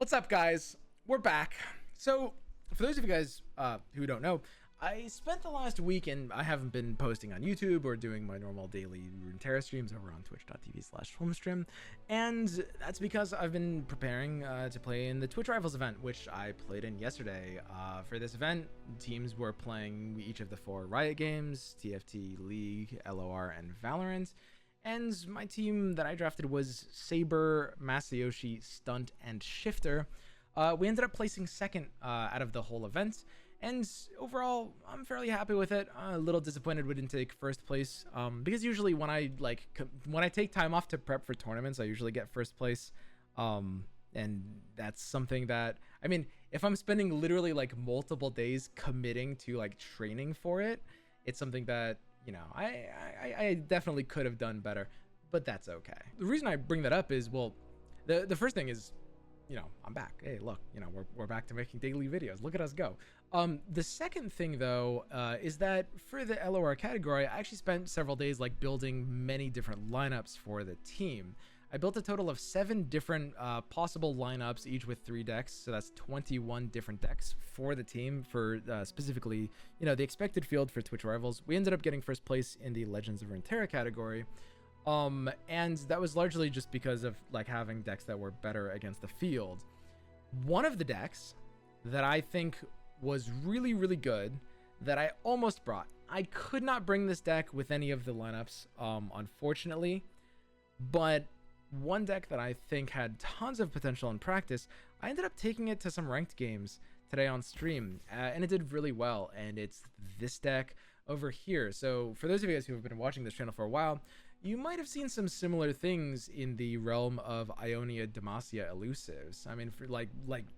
What's up, guys? We're back. So, for those of you guys who don't know, I spent the last week, and I haven't been posting on YouTube or doing my normal daily Runeterra streams over on twitch.tv/filmstream, and that's because I've been preparing to play in the Twitch Rivals event, which I played in yesterday. For this event, teams were playing each of the 4 Riot games: TFT, League, LoR, and Valorant. And my team that I drafted was Saber, Masayoshi, Stunt, and Shifter. We ended up placing second out of the whole event, and overall, I'm fairly happy with it. A little disappointed we didn't take first place, because usually when I take time off to prep for tournaments, I usually get first place. And that's something that, I mean, if I'm spending literally like multiple days committing to like training for it, it's something that, you know, I definitely could have done better, but that's okay. The reason I bring that up is, well, the first thing is, you know, I'm back. Hey, look, you know, we're back to making daily videos. Look at us go. The second thing, though, is that for the LoR category, I actually spent several days like building many different lineups for the team. I built a total of 7 different possible lineups, each with 3 decks, so that's 21 different decks for the team for specifically, you know, the expected field for Twitch Rivals. We ended up getting first place in the Legends of Runeterra category, and that was largely just because of like having decks that were better against the field. One of the decks that I think was really, really good that I almost brought. I could not bring this deck with any of the lineups, unfortunately, but one deck that I think had tons of potential in practice, I ended up taking it to some ranked games today on stream, and it did really well, and it's this deck over here. So for those of you guys who have been watching this channel for a while, you might have seen some similar things in the realm of Ionia, Demacia, Elusives. I mean, for like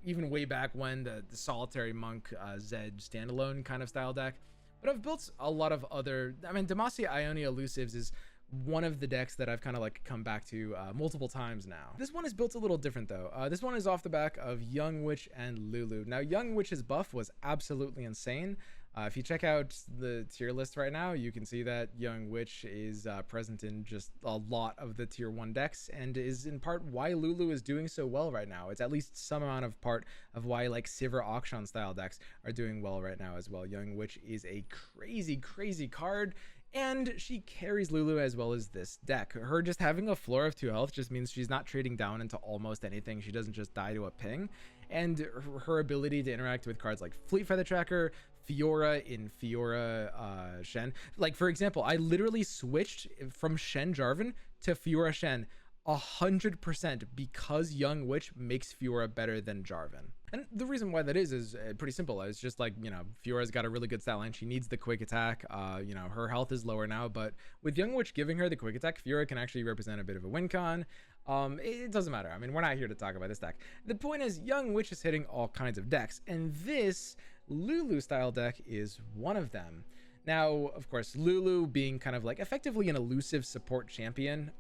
even way back when the Solitary Monk Zed standalone kind of style deck. But I've built a lot of other, I mean, Demacia, Ionia, Elusives is one of the decks that I've kind of like come back to multiple times now. This one is built a little different though. This one is off the back of Young Witch and Lulu. Now, Young Witch's buff was absolutely insane. If you check out the tier list right now, you can see that Young Witch is present in just a lot of the tier 1 decks, and is in part why Lulu is doing so well right now. It's at least some amount of part of why like Sivir Auction style decks are doing well right now as well. Young Witch is a crazy, crazy card, and she carries Lulu as well as this deck. Her just having a floor of 2 health just means she's not trading down into almost anything. She doesn't just die to a ping. And her ability to interact with cards like Fleet Feather Tracker, Fiora in Fiora Shen. Like, for example, I literally switched from Shen Jarvan to Fiora Shen 100% because Young Witch makes Fiora better than Jarvan. And the reason why that is pretty simple. It's just like, you know, Fiora's got a really good stat line. She needs the quick attack. You know, her health is lower now, but with Young Witch giving her the quick attack, Fiora can actually represent a bit of a win con. It doesn't matter. I mean, we're not here to talk about this deck. The point is, Young Witch is hitting all kinds of decks, and this Lulu style deck is one of them. Now, of course, Lulu being kind of like effectively an elusive support champion,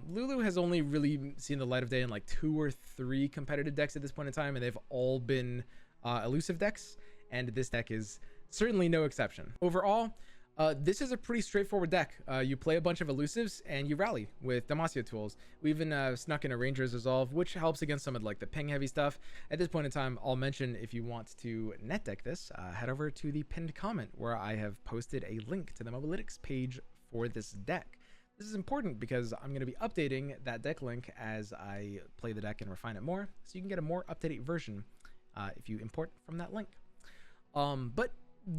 Lulu has only really seen the light of day in like 2 or 3 competitive decks at this point in time, and they've all been elusive decks, and this deck is certainly no exception. Overall, this is a pretty straightforward deck. You play a bunch of elusives and you rally with Demacia tools. We even snuck in a Ranger's Resolve, which helps against some of like the ping heavy stuff. At this point in time, I'll mention if you want to net deck this, head over to the pinned comment where I have posted a link to the Mobalytics page for this deck. This is important because I'm going to be updating that deck link as I play the deck and refine it more, so you can get a more up-to-date version if you import from that link. But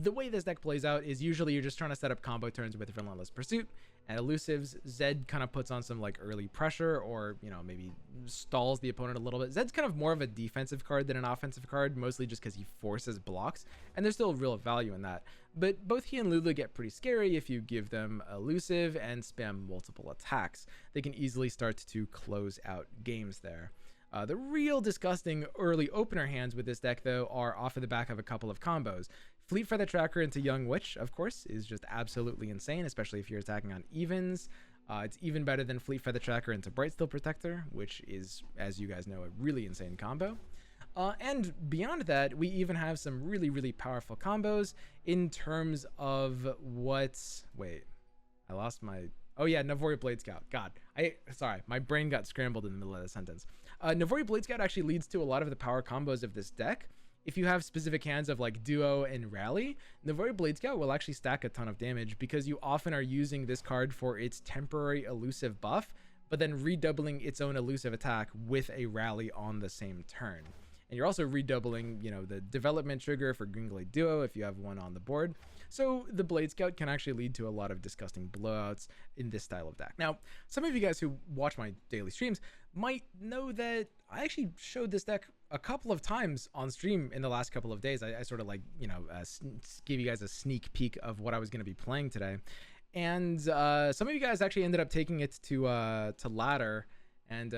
the way this deck plays out is usually you're just trying to set up combo turns with Relentless Pursuit and Elusives. Zed kind of puts on some like early pressure, or, you know, maybe stalls the opponent a little bit. Zed's kind of more of a defensive card than an offensive card, mostly just because he forces blocks, and there's still real value in that. But both he and Lulu get pretty scary if you give them Elusive and spam multiple attacks. They can easily start to close out games there. The real disgusting early opener hands with this deck, though, are off of the back of a couple of combos. Fleet Feather Tracker into Young Witch, of course, is just absolutely insane, especially if you're attacking on evens. It's even better than Fleet Feather Tracker into Brightsteel Protector, which is, as you guys know, a really insane combo. And beyond that, we even have some really, really powerful combos in terms of what... Wait, I lost my... Oh yeah, Navori Blade Scout. God, sorry, my brain got scrambled in the middle of the sentence. Navori Blade Scout actually leads to a lot of the power combos of this deck. If you have specific hands of like Duo and Rally, Navori Blade Scout will actually stack a ton of damage because you often are using this card for its temporary elusive buff, but then redoubling its own elusive attack with a Rally on the same turn. And you're also redoubling, you know, the development trigger for Green Glade Duo if you have one on the board. So the Blade Scout can actually lead to a lot of disgusting blowouts in this style of deck. Now, some of you guys who watch my daily streams might know that I actually showed this deck a couple of times on stream in the last couple of days. I sort of like, you know, gave you guys a sneak peek of what I was going to be playing today. And some of you guys actually ended up taking it to ladder and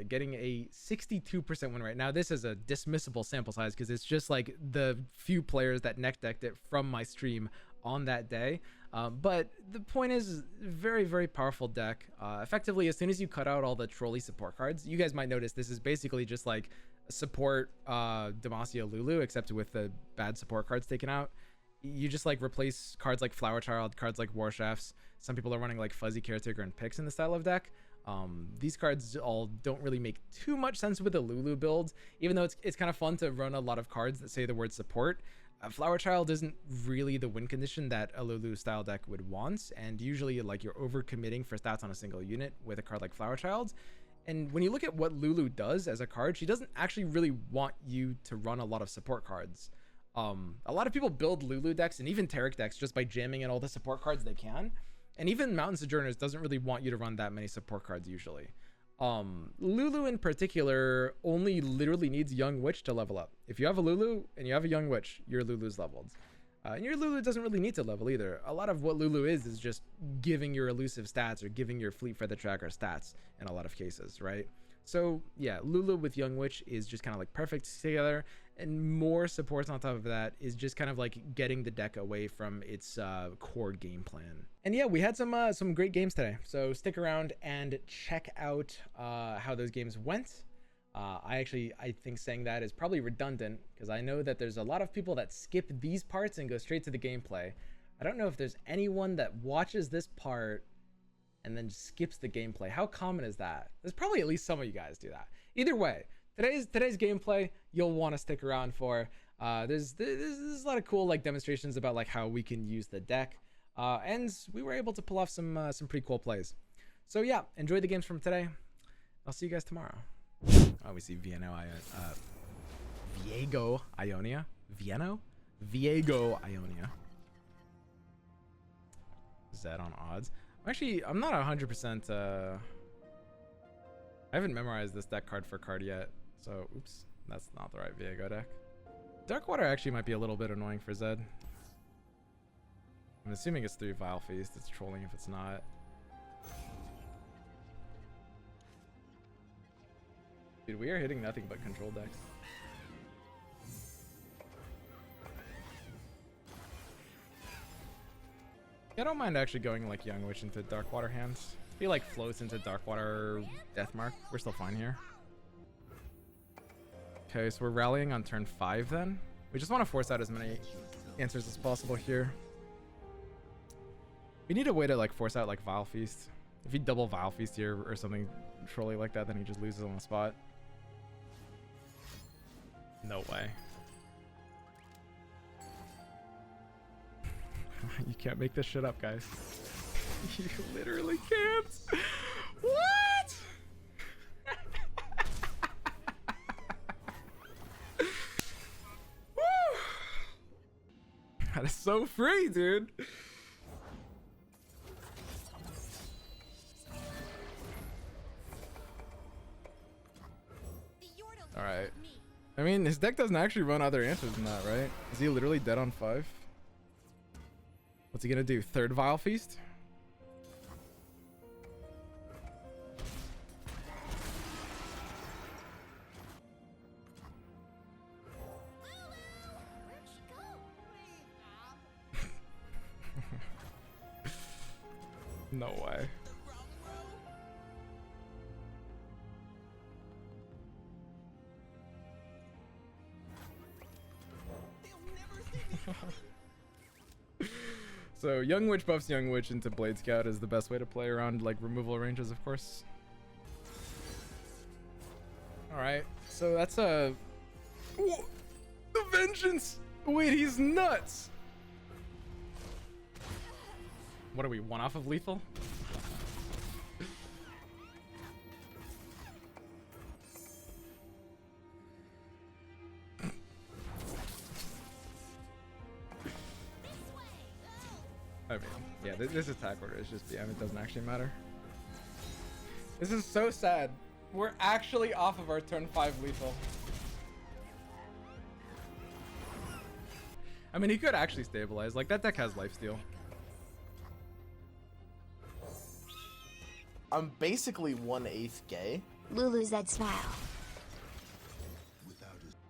getting a 62% win rate. Now, this is a dismissible sample size because it's just like the few players that neck decked it from my stream on that day. But the point is, very, very powerful deck. Effectively, as soon as you cut out all the trolley support cards, you guys might notice this is basically just like support Demacia Lulu, except with the bad support cards taken out. You just like replace cards like Flower Child, cards like War Chefs. Some people are running like Fuzzy Caretaker and Pix in the style of deck. These cards all don't really make too much sense with the Lulu build, even though it's kind of fun to run a lot of cards that say the word support. Flower Child isn't really the win condition that a Lulu style deck would want, and usually like you're over committing for stats on a single unit with a card like Flower Child. And when you look at what Lulu does as a card, she doesn't actually really want you to run a lot of support cards. A lot of people build Lulu decks and even Taric decks just by jamming in all the support cards they can. And even Mountain Sojourners doesn't really want you to run that many support cards usually. Lulu in particular only literally needs Young Witch to level up. If you have a Lulu and you have a Young Witch, your Lulu's leveled. And your Lulu doesn't really need to level either. A lot of what Lulu is just giving your elusive stats or giving your Fleet Feather Tracker stats in a lot of cases, right? So yeah, Lulu with Young Witch is just kind of like perfect together, and more supports on top of that is just kind of like getting the deck away from its core game plan. And yeah, we had some great games today, so stick around and check out how those games went. I think saying that is probably redundant because I know that there's a lot of people that skip these parts and go straight to the gameplay. I don't know if there's anyone that watches this part and then skips the gameplay. How common is that? There's probably at least some of you guys do that. Either way, today's gameplay you'll want to stick around for. There's a lot of cool like demonstrations about like how we can use the deck, and we were able to pull off some pretty cool plays. So yeah, enjoy the games from today. I'll see you guys tomorrow. Oh, we see Viego Ionia. Viego Ionia. Zed on odds. Actually, I'm not 100%. I haven't memorized this deck card for card yet, so oops, that's not the right Viego deck. Darkwater actually might be a little bit annoying for Zed. I'm assuming it's 3 Vile Feast. It's trolling if it's not. Dude, we are hitting nothing but control decks. I don't mind actually going like Young Witch into Darkwater hands. If he like floats into Darkwater Deathmark, we're still fine here. Okay, so we're rallying on turn 5 then. We just want to force out as many answers as possible here. We need a way to like force out like Vile Feast. If he double Vile Feast here or something trolly like that, then he just loses on the spot. No way. You can't make this shit up, guys. You literally can't. What? Woo! That is so free, dude. All right. I mean, his deck doesn't actually run other answers than that, right? Is he literally dead on 5? What's he gonna do? Third Vile Feast? No way. So Young Witch buffs Young Witch into Blade Scout is the best way to play around like removal ranges, of course. right, so that's a... Whoa, the vengeance! Wait, he's nuts! What are we, one off of lethal? I mean, yeah, this attack order is just BM. It doesn't actually matter. This is so sad. We're actually off of our turn 5 lethal. I mean, he could actually stabilize. Like, that deck has lifesteal. I'm basically 1/8 gay. Lulu's that smile.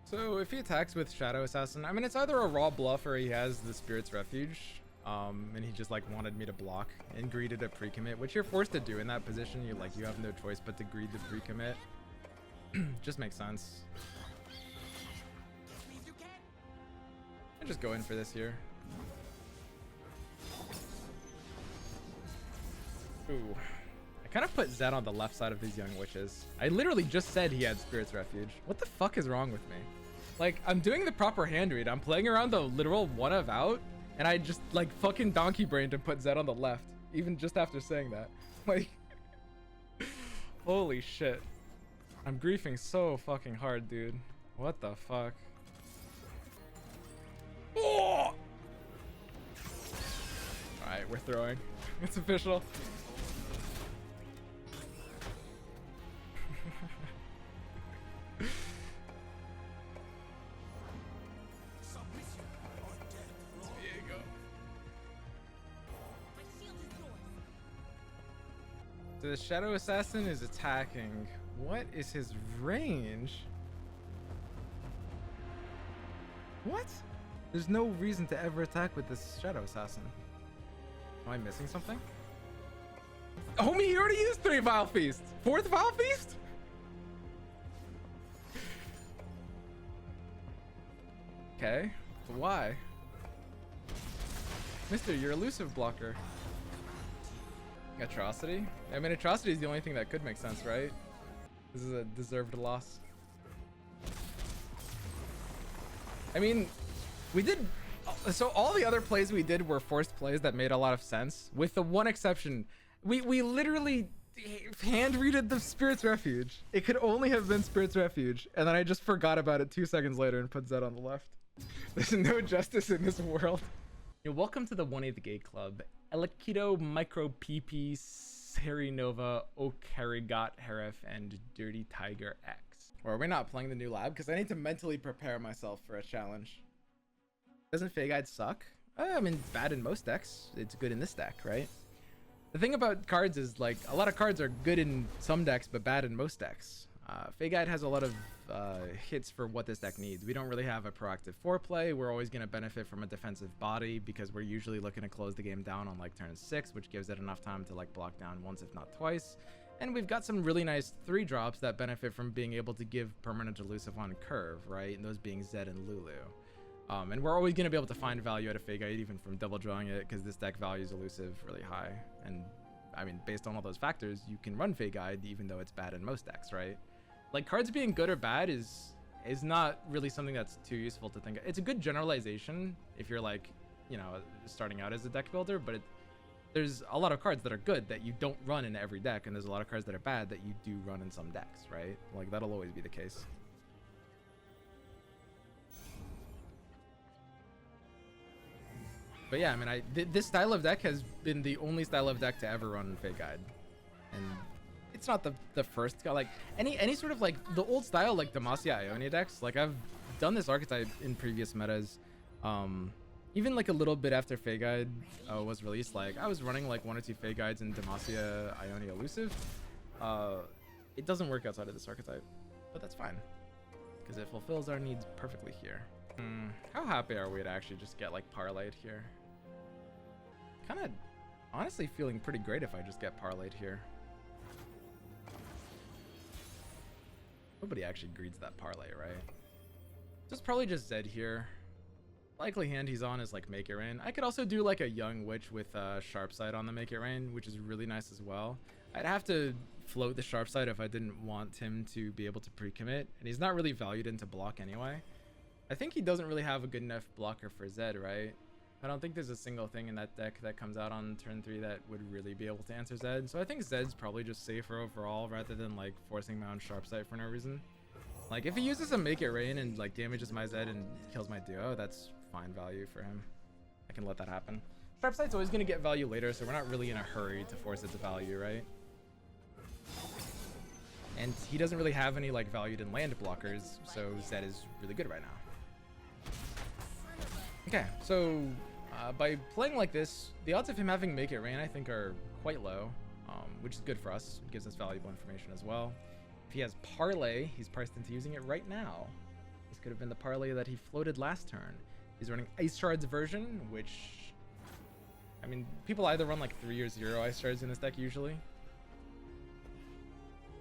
So if he attacks with Shadow Assassin, I mean, it's either a raw bluff or he has the Spirit's Refuge. And he just like wanted me to block and greeted a pre-commit, which you're forced to do in that position. You have no choice but to greed the pre-commit. Just makes sense. I just go in for this here. Ooh. I kind of put Zed on the left side of these young witches. I literally just said he had Spirit's Refuge. What the fuck is wrong with me? Like, I'm doing the proper hand read. I'm playing around the literal one of out, and I just like fucking donkey brained and put Zed on the left, even just after saying that. Like, holy shit. I'm griefing so fucking hard, dude. What the fuck? Oh! Alright, we're throwing. It's official. So the Shadow Assassin is attacking. What is his range? What? There's no reason to ever attack with this Shadow Assassin. Am I missing something? Homie, he already used 3 Vile Feast. 4th Vile Feast? Okay, but why? Mister, you're Elusive blocker. Atrocity? I mean, Atrocity is the only thing that could make sense, right? This is a deserved loss. I mean, we did... So all the other plays we did were forced plays that made a lot of sense. With the one exception, we literally hand-readed the Spirit's Refuge. It could only have been Spirit's Refuge. And then I just forgot about it 2 seconds later and put Zed on the left. There's no justice in this world. You're welcome to the 1/8 Gay Club. Elekito, Micro PP, Seri Nova, Okarigot, Herif, and Dirty Tiger X. Or are we not playing the new lab? Because I need to mentally prepare myself for a challenge. Doesn't Fey Guide suck? I mean, bad in most decks. It's good in this deck, right? The thing about cards is, like, a lot of cards are good in some decks, but bad in most decks. Fey Guide has a lot of hits for what this deck needs. We don't really have a proactive foreplay. We're always going to benefit from a defensive body because we're usually looking to close the game down on like turn 6, which gives it enough time to like block down once if not twice. And we've got some really nice 3-drops that benefit from being able to give permanent elusive on curve, right? And those being Zed and Lulu. And we're always going to be able to find value out of Fey Guide even from double drawing it because this deck values elusive really high. And I mean, based on all those factors, you can run Fey Guide even though it's bad in most decks, right? Like, cards being good or bad is not really something that's too useful to think of. It's a good generalization if you're like, you know, starting out as a deck builder, but there's a lot of cards that are good that you don't run in every deck, and there's a lot of cards that are bad that you do run in some decks, right? Like, that'll always be the case. But yeah, I mean, this style of deck has been the only style of deck to ever run Fey Guide. And it's not the first, like, any sort of, like, the old style, like, Demacia Ionia decks. Like, I've done this archetype in previous metas. Even, like, a little bit after Fey Guide was released, like, I was running, like, 1 or 2 Fey Guides in Demacia Ionia Elusive. It doesn't work outside of this archetype, but that's fine. Because it fulfills our needs perfectly here. How happy are we to actually just get, like, parlayed here? Kind of honestly feeling pretty great if I just get parlayed here. Nobody actually greeds that parlay, right? Just probably just Zed here. Likely hand he's on is like Make It Rain. I could also do like a Young Witch with Sharp Side on the Make It Rain, which is really nice as well. I'd have to float the sharp side if I didn't want him to be able to pre-commit, and he's not really valued into block anyway. I think he doesn't really have a good enough blocker for Zed, right? I don't think there's a single thing in that deck that comes out on turn 3 that would really be able to answer Zed. So I think Zed's probably just safer overall rather than like forcing my own sharp sight for no reason. Like if he uses a Make It Rain and like damages my Zed and kills my duo, that's fine value for him. I can let that happen. Sharp sight's always gonna get value later, so we're not really in a hurry to force it to value, right? And he doesn't really have any like valued in land blockers, so Zed is really good right now. Okay, so by playing like this, the odds of him having Make It Rain I think are quite low, which is good for us. It gives us valuable information as well. If he has Parlay, he's priced into using it right now. This could have been the Parlay that he floated last turn. He's running Ice Shards version, which, I mean, people either run like 3 or 0 Ice Shards in this deck usually.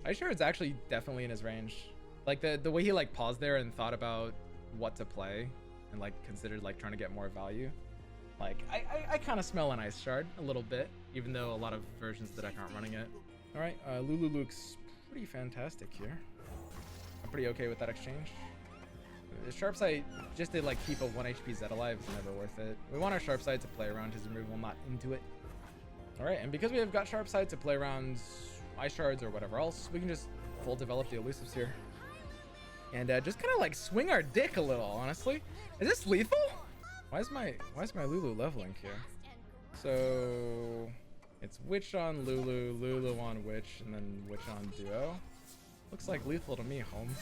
Ice Shards actually definitely in his range. Like the way he like paused there and thought about what to play and like considered like trying to get more value. Like I kind of smell an Ice Shard a little bit, even though a lot of versions of the deck aren't running it. All right, Lulu looks pretty fantastic here. I'm pretty okay with that exchange. The sharp sight just to like keep a 1 HP Zed alive is never worth it. We want our sharp sight to play around his removal, not into it. All right, and because we have got sharp sight to play around Ice Shards or whatever else, we can just full develop the Elusives here. And just kind of like swing our dick a little, honestly. Is this lethal? Why is my Lulu leveling here? So it's Witch on Lulu, Lulu on Witch, and then Witch on Duo. Looks like lethal to me, Holmes.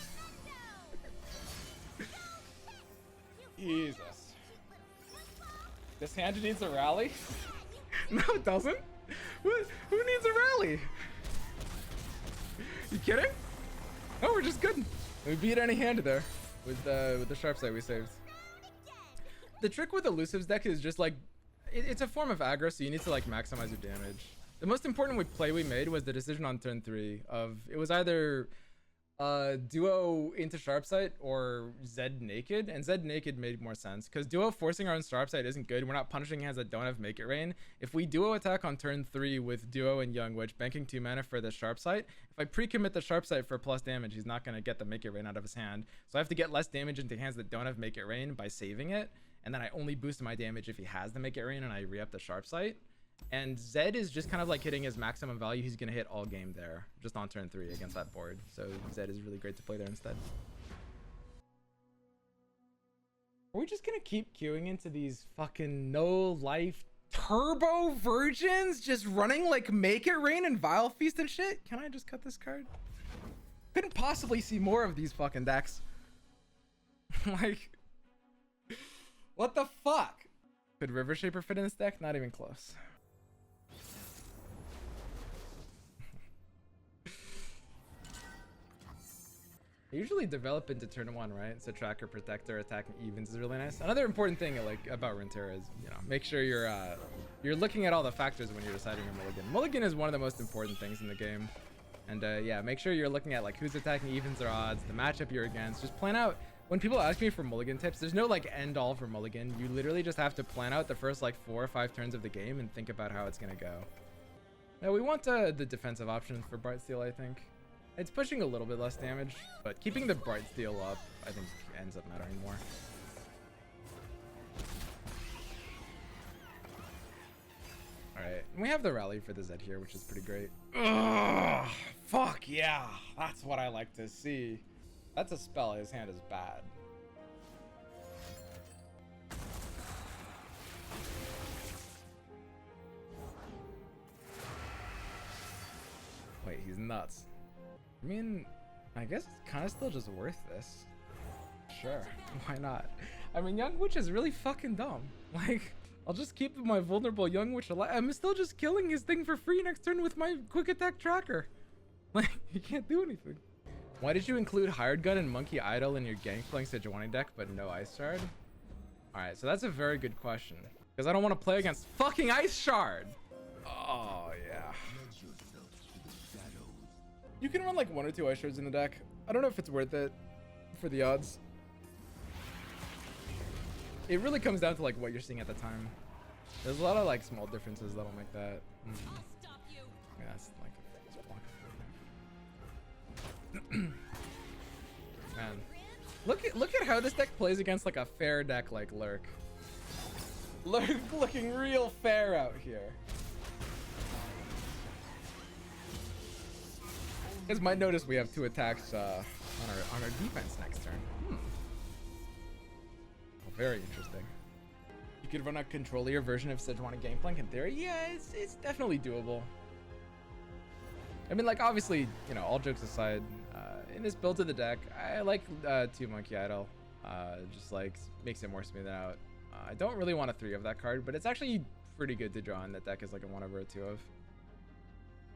Jesus. This hand needs a rally? No, it doesn't. Who needs a rally? You kidding? No, we're just good. We beat any hand there with the sharp sight we saved. The trick with Elusive's deck is just like, it's a form of aggro, so you need to like maximize your damage. The most important play we made was the decision on turn 3 of, it was either Duo into sharp sight or Zed naked, and Zed naked made more sense because Duo forcing our own sharp sight isn't good. We're not punishing hands that don't have Make It Rain. If we Duo attack on turn 3 with Duo and Young Witch, banking 2 mana for the sharp sight, if I pre-commit the sharp sight for plus damage, he's not going to get the Make It Rain out of his hand. So I have to get less damage into hands that don't have Make It Rain by saving it, and then I only boost my damage if he has the Make It Rain and I re-up the sharp sight. And Zed is just kind of like hitting his maximum value. He's going to hit all game there, just on turn 3 against that board. So Zed is really great to play there instead. Are we just going to keep queuing into these fucking no-life turbo virgins just running like Make It Rain and Vile Feast and shit? Can I just cut this card? Couldn't possibly see more of these fucking decks. Like, what the fuck? Could River Shaper fit in this deck? Not even close. I usually develop into turn 1, right? So Tracker, Protector, attacking evens is really nice. Another important thing like about Runeterra is, you know, make sure you're looking at all the factors when you're deciding your mulligan. Mulligan is one of the most important things in the game. And yeah, make sure you're looking at like who's attacking evens or odds, the matchup you're against. Just plan out. When people ask me for mulligan tips, there's no like end all for mulligan. You literally just have to plan out the first like 4 or 5 turns of the game and think about how it's gonna go. Now we want the defensive options for Brightsteel, I think. It's pushing a little bit less damage, but keeping the Brightsteel up, I think, ends up mattering more. Alright, and we have the rally for the Zed here, which is pretty great. Ugh, fuck yeah, that's what I like to see. That's a spell, his hand is bad. Wait, he's nuts. I mean, I guess it's kind of still just worth this. Sure, why not? I mean, Young Witch is really fucking dumb. Like, I'll just keep my vulnerable Young Witch alive. I'm still just killing his thing for free next turn with my quick attack tracker. Like, he can't do anything. Why did you include Hired Gun and Monkey Idol in your Gangplank Sejuani deck, but no Ice Shard? Alright, so that's a very good question. Because I don't want to play against fucking Ice Shard! Oh, yeah. You can run like 1 or 2 Ice Shards in the deck. I don't know if it's worth it for the odds. It really comes down to like what you're seeing at the time. There's a lot of like small differences that'll make that. Yeah, that's like a block. Man, look at how this deck plays against like a fair deck like Lurk. Lurk looking real fair out here. You guys might notice we have 2 attacks on our defense next turn. Oh, very interesting. You could run a controller version of Sejuani Gangplank in theory. Yeah, it's definitely doable. I mean, like, obviously, you know, all jokes aside, in this build of the deck, I like 2 Monkey Idol. Just like makes it more smooth out. I don't really want a 3 of that card, but it's actually pretty good to draw in that deck as like a 1 over a 2 of.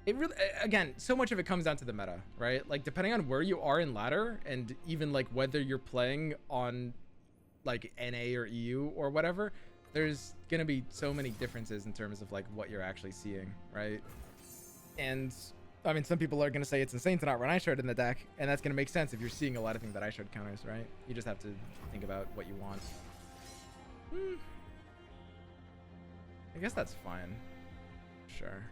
It really, again, so much of it comes down to the meta, right? Like, depending on where you are in ladder, and even like whether you're playing on like NA or EU or whatever, there's gonna be so many differences in terms of like what you're actually seeing, right? And I mean, some people are gonna say it's insane to not run iShard in the deck, and that's gonna make sense if you're seeing a lot of things that iShard counters, right? You just have to think about what you want. I guess that's fine. Sure.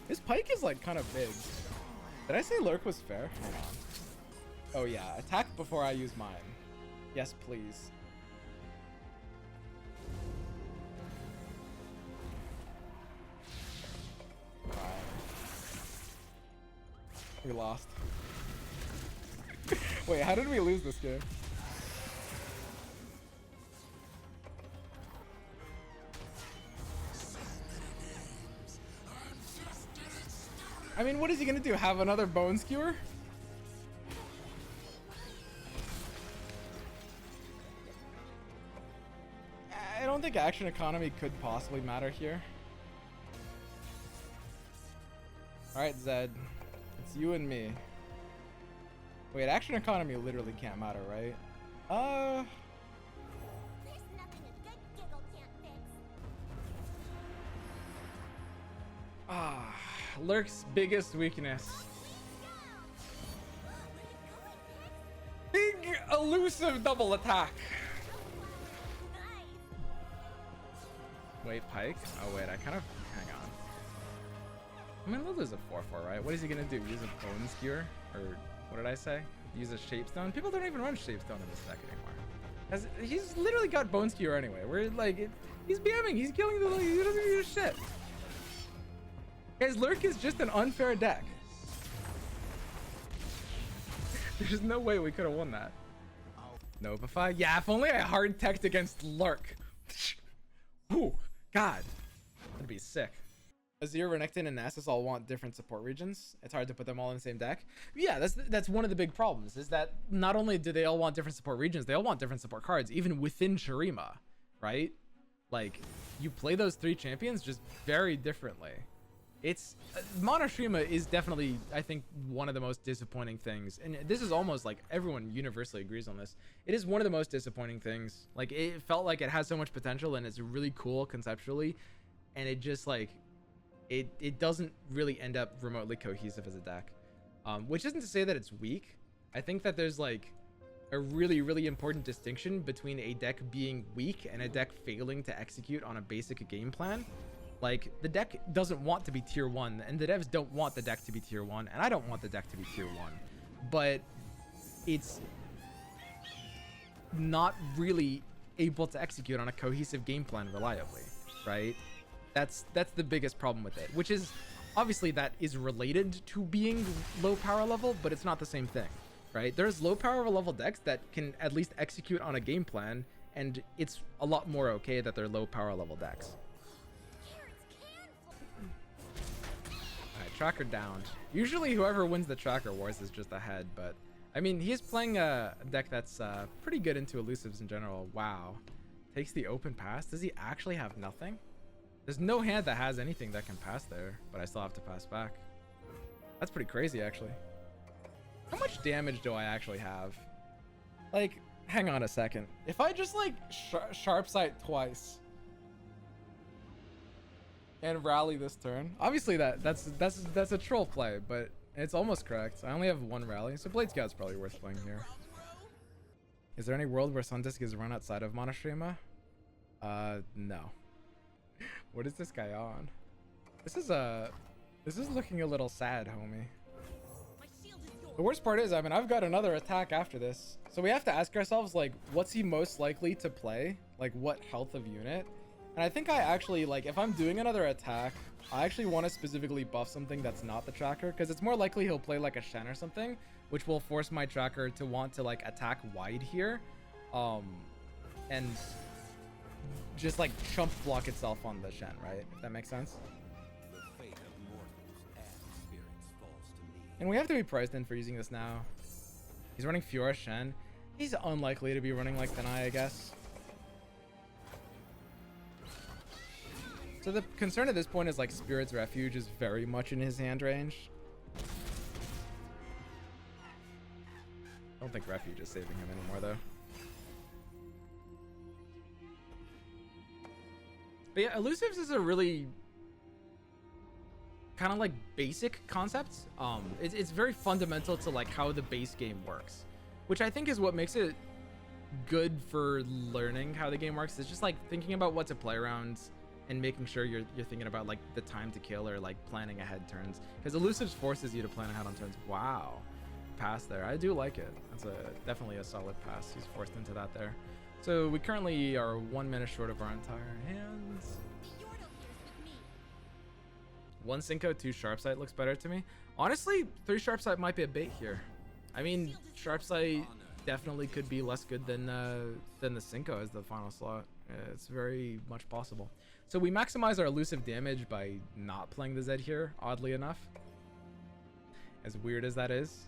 His pike is like kind of big. Did I say Lurk was fair? Hold on. Oh yeah, attack before I use mine. Yes, please. Alright. We lost. Wait, how did we lose this game? I mean, what is he gonna do? Have another bone skewer? I don't think action economy could possibly matter here. Alright, Zed. It's you and me. Wait, action economy literally can't matter, right? There's nothing a good giggle can't fix. Lurk's biggest weakness. Big elusive double attack. Wait, Pike? Oh wait, I kind of, hang on. I mean, Lulu's a 4/4, right? What is he gonna do? Use a bone skewer? Or what did I say? Use a shapestone? People don't even run shapestone in this deck anymore. He's literally got bone skewer anyway. We're like, he's BMing, he's killing the, he doesn't use shit. Guys, Lurk is just an unfair deck. There's no way we could have won that. Novify? Yeah, if only I hard teched against Lurk. Ooh, God. That'd be sick. Azir, Renekton, and Nasus all want different support regions. It's hard to put them all in the same deck. Yeah, that's one of the big problems, is that not only do they all want different support regions, they all want different support cards, even within Shurima, right? Like, you play those 3 champions just very differently. It's Mono Shurima is definitely, I think, one of the most disappointing things, and this is almost like everyone universally agrees on this. It is one of the most disappointing things. Like, it felt like it has so much potential and it's really cool conceptually, and it just like it doesn't really end up remotely cohesive as a deck, which isn't to say that it's weak. I think that there's like a really important distinction between a deck being weak and a deck failing to execute on a basic game plan. Like, the deck doesn't want to be tier 1, and the devs don't want the deck to be tier 1, and I don't want the deck to be tier 1. But it's not really able to execute on a cohesive game plan reliably, right? That's the biggest problem with it, which is obviously that is related to being low power level, but it's not the same thing, right? There's low power level decks that can at least execute on a game plan, and it's a lot more okay that they're low power level decks. Tracker downed. Usually whoever wins the tracker wars is just ahead, but I mean, he's playing a deck that's pretty good into elusives in general. Wow. Takes the open pass. Does he actually have nothing? There's no hand that has anything that can pass there, but I still have to pass back. That's pretty crazy, actually. How much damage do I actually have? Like, hang on a second. If I just like sharp sight twice and rally this turn, obviously that's a troll play, but it's almost correct. I only have 1 rally, so Blade Scout's probably worth playing here. Is there any world where Sundisk is run outside of Mono Shurima? No. What is this guy on? This is looking a little sad, homie. The worst part is, I mean, I've got another attack after this. So we have to ask ourselves, like, what's he most likely to play? Like, what health of unit? And I think I actually, like, if I'm doing another attack, I actually want to specifically buff something that's not the tracker, because it's more likely he'll play like a Shen or something, which will force my tracker to want to, like, attack wide here. And just, like, chump block itself on the Shen, right? If that makes sense. And we have to be priced in for using this now. He's running Fiora Shen. He's unlikely to be running like Demacia, I guess. So the concern at this point is like Spirit's Refuge is very much in his hand range. I don't think Refuge is saving him anymore though. But yeah, Elusives is a really kind of like basic concept. It's very fundamental to like how the base game works, which I think is what makes it good for learning how the game works. It's just like thinking about what to play around and making sure you're thinking about like the time to kill or like planning ahead turns, because Elusives forces you to plan ahead on turns. Wow, pass there. I do like it. That's definitely a solid pass. He's forced into that there. So we currently are 1 minute short of our entire hands. 1 Cinco, 2 Sharpsight looks better to me. Honestly, 3 Sharpsight might be a bait here. I mean, Sharpsight definitely could be less good than the Cinco as the final slot. It's very much possible. So we maximize our elusive damage by not playing the Zed here, oddly enough. As weird as that is.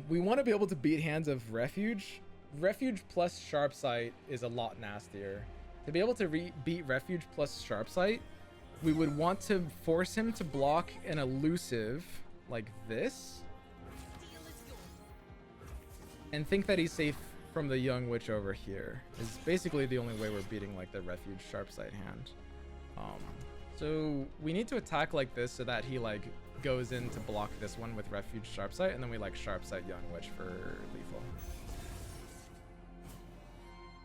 We want to be able to beat hands of Refuge. Refuge plus Sharpsight is a lot nastier. To be able to beat Refuge plus Sharpsight, we would want to force him to block an elusive like this. And think that he's safe from the Young Witch over here. Is basically the only way we're beating like the Refuge Sharpsight hand. So we need to attack like this so that he like goes in to block this one with Refuge Sharpsight, and then we like Sharpsight Young Witch for lethal.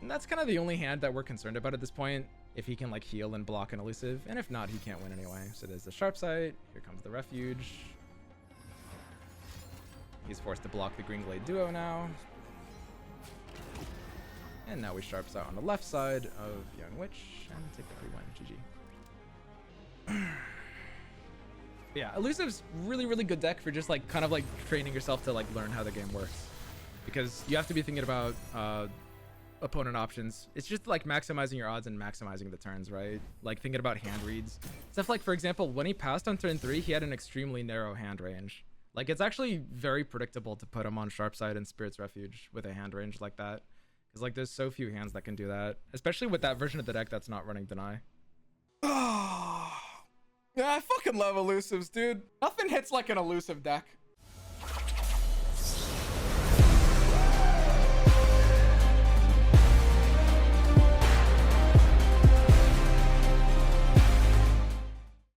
And that's kind of the only hand that we're concerned about at this point. If he can like heal and block an elusive, and if not, he can't win anyway. So there's the Sharpsight. Here comes the Refuge. He's forced to block the Green Glade duo now. And now we Sharpsight on the left side of Young Witch and take the free win. GG. Yeah, Elusive's really, really good deck for just like kind of like training yourself to like learn how the game works, because you have to be thinking about opponent options. It's just like maximizing your odds and maximizing the turns, right? Like thinking about hand reads. Stuff like, for example, when he passed on turn 3, he had an extremely narrow hand range. Like it's actually very predictable to put him on Sharpsight and Spirit's Refuge with a hand range like that. Because like there's so few hands that can do that, especially with that version of the deck that's not running Deny. Yeah, I fucking love Elusives, dude. Nothing hits like an elusive deck.